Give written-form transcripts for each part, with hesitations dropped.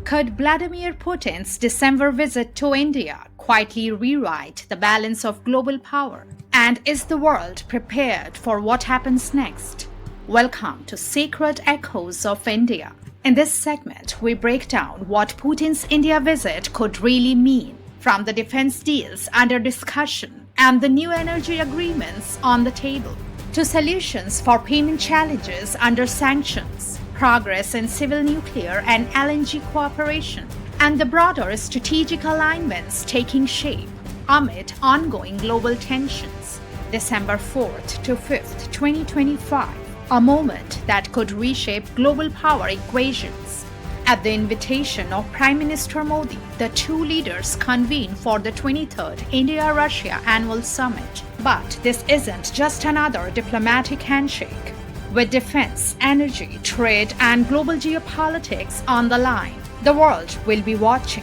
Could Vladimir Putin's December visit to India quietly rewrite the balance of global power? And is the world prepared for what happens next? Welcome to Sacred Echoes of India. In this segment, we break down what Putin's India visit could really mean, from the defense deals under discussion and the new energy agreements on the table, to solutions for payment challenges under sanctions, progress in civil nuclear and LNG cooperation, and the broader strategic alignments taking shape amid ongoing global tensions. December 4th to 5th, 2025, a moment that could reshape global power equations. At the invitation of Prime Minister Modi, the two leaders convene for the 23rd India-Russia Annual Summit. But this isn't just another diplomatic handshake. With defense, energy, trade, and global geopolitics on the line, the world will be watching.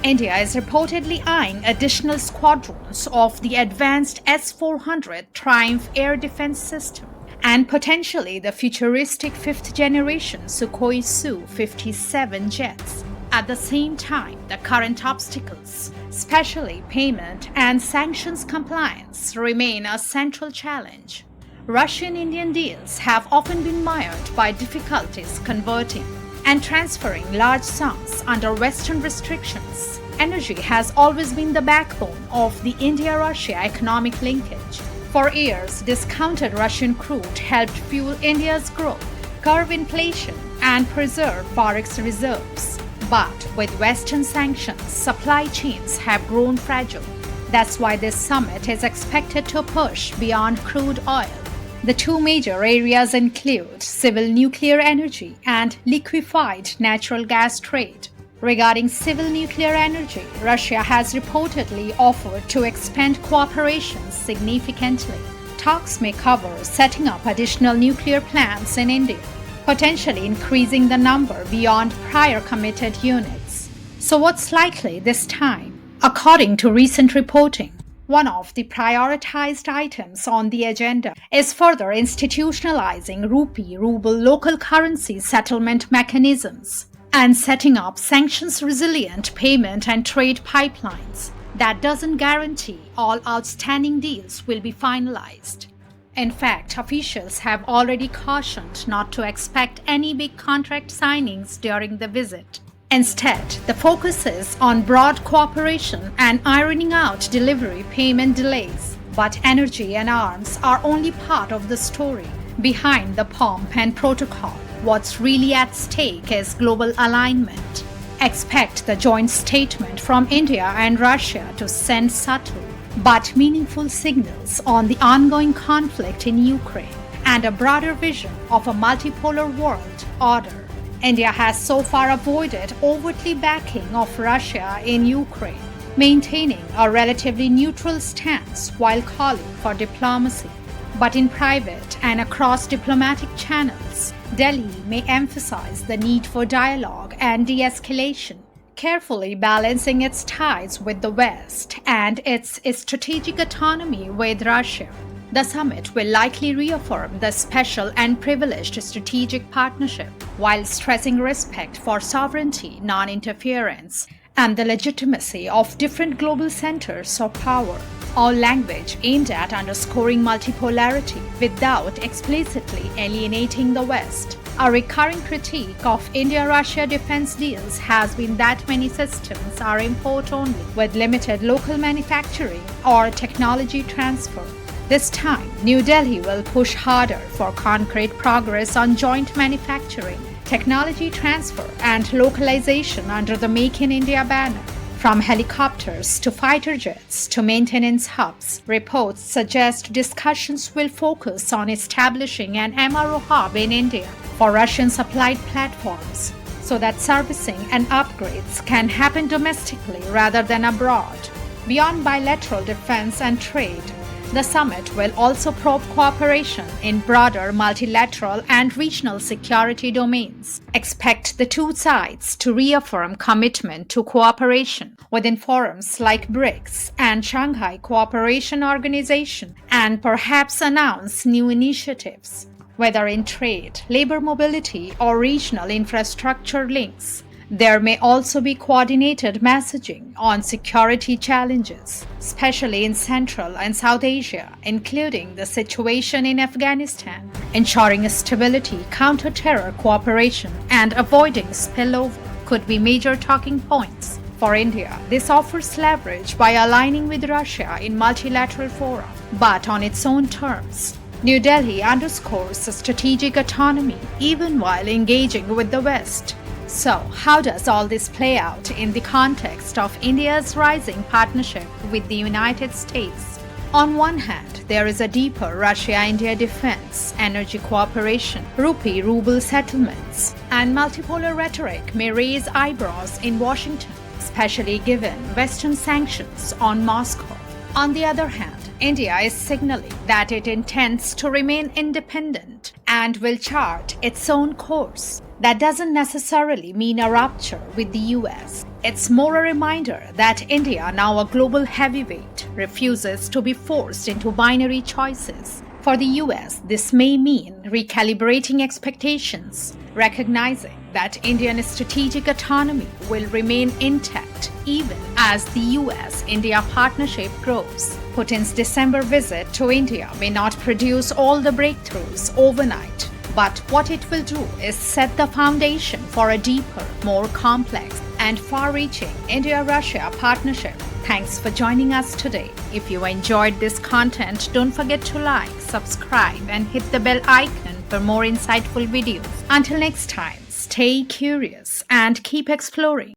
India is reportedly eyeing additional squadrons of the advanced S-400 Triumph air defense system and potentially the futuristic fifth-generation Sukhoi Su-57 jets. At the same time, the current obstacles, especially payment and sanctions compliance, remain a central challenge. Russian-Indian deals have often been mired by difficulties converting and transferring large sums under Western restrictions. Energy has always been the backbone of the India-Russia economic linkage. For years, discounted Russian crude helped fuel India's growth, curb inflation, and preserve forex reserves. But with Western sanctions, supply chains have grown fragile. That's why this summit is expected to push beyond crude oil. The two major areas include civil nuclear energy and liquefied natural gas trade. Regarding civil nuclear energy, Russia has reportedly offered to expand cooperation significantly. Talks may cover setting up additional nuclear plants in India, potentially increasing the number beyond prior committed units. So what's likely this time? According to recent reporting, one of the prioritized items on the agenda is further institutionalizing rupee-ruble local currency settlement mechanisms and setting up sanctions-resilient payment and trade pipelines. That doesn't guarantee all outstanding deals will be finalized. In fact, officials have already cautioned not to expect any big contract signings during the visit. Instead, the focus is on broad cooperation and ironing out delivery payment delays. But energy and arms are only part of the story. Behind the pomp and protocol, what's really at stake is global alignment. Expect the joint statement from India and Russia to send subtle but meaningful signals on the ongoing conflict in Ukraine and a broader vision of a multipolar world order. India has so far avoided overtly backing of Russia in Ukraine, maintaining a relatively neutral stance while calling for diplomacy. But in private and across diplomatic channels, Delhi may emphasize the need for dialogue and de-escalation, carefully balancing its ties with the West and its strategic autonomy with Russia. The summit will likely reaffirm the special and privileged strategic partnership while stressing respect for sovereignty, non-interference, and the legitimacy of different global centers of power. All language aimed at underscoring multipolarity without explicitly alienating the West. A recurring critique of India-Russia defense deals has been that many systems are import-only, with limited local manufacturing or technology transfer. This time, New Delhi will push harder for concrete progress on joint manufacturing, technology transfer, and localization under the Make in India banner. From helicopters to fighter jets to maintenance hubs, reports suggest discussions will focus on establishing an MRO hub in India for Russian-supplied platforms so that servicing and upgrades can happen domestically rather than abroad. Beyond bilateral defense and trade, the summit will also probe cooperation in broader multilateral and regional security domains. Expect the two sides to reaffirm commitment to cooperation within forums like BRICS and Shanghai Cooperation Organization, and perhaps announce new initiatives. Whether in trade, labor mobility, or regional infrastructure links, There may also be coordinated messaging on security challenges, especially in Central and South Asia, including the situation in Afghanistan, ensuring stability, counter-terror cooperation, and avoiding spillover could be major talking points. For India, this offers leverage by aligning with Russia in multilateral fora, but on its own terms. New Delhi underscores strategic autonomy even while engaging with the West. So, how does all this play out in the context of India's rising partnership with the United States? On one hand, there is a deeper Russia-India defense, energy cooperation, rupee-ruble settlements, and multipolar rhetoric may raise eyebrows in Washington, especially given Western sanctions on Moscow. On the other hand, India is signaling that it intends to remain independent and will chart its own course. That doesn't necessarily mean a rupture with the US. It's more a reminder that India, now a global heavyweight, refuses to be forced into binary choices. For the US, this may mean recalibrating expectations, recognizing that Indian strategic autonomy will remain intact even as the US-India partnership grows. Putin's December visit to India may not produce all the breakthroughs overnight, but what it will do is set the foundation for a deeper, more complex, and far-reaching India-Russia partnership. Thanks for joining us today. If you enjoyed this content, don't forget to like, subscribe, and hit the bell icon for more insightful videos. Until next time, stay curious and keep exploring.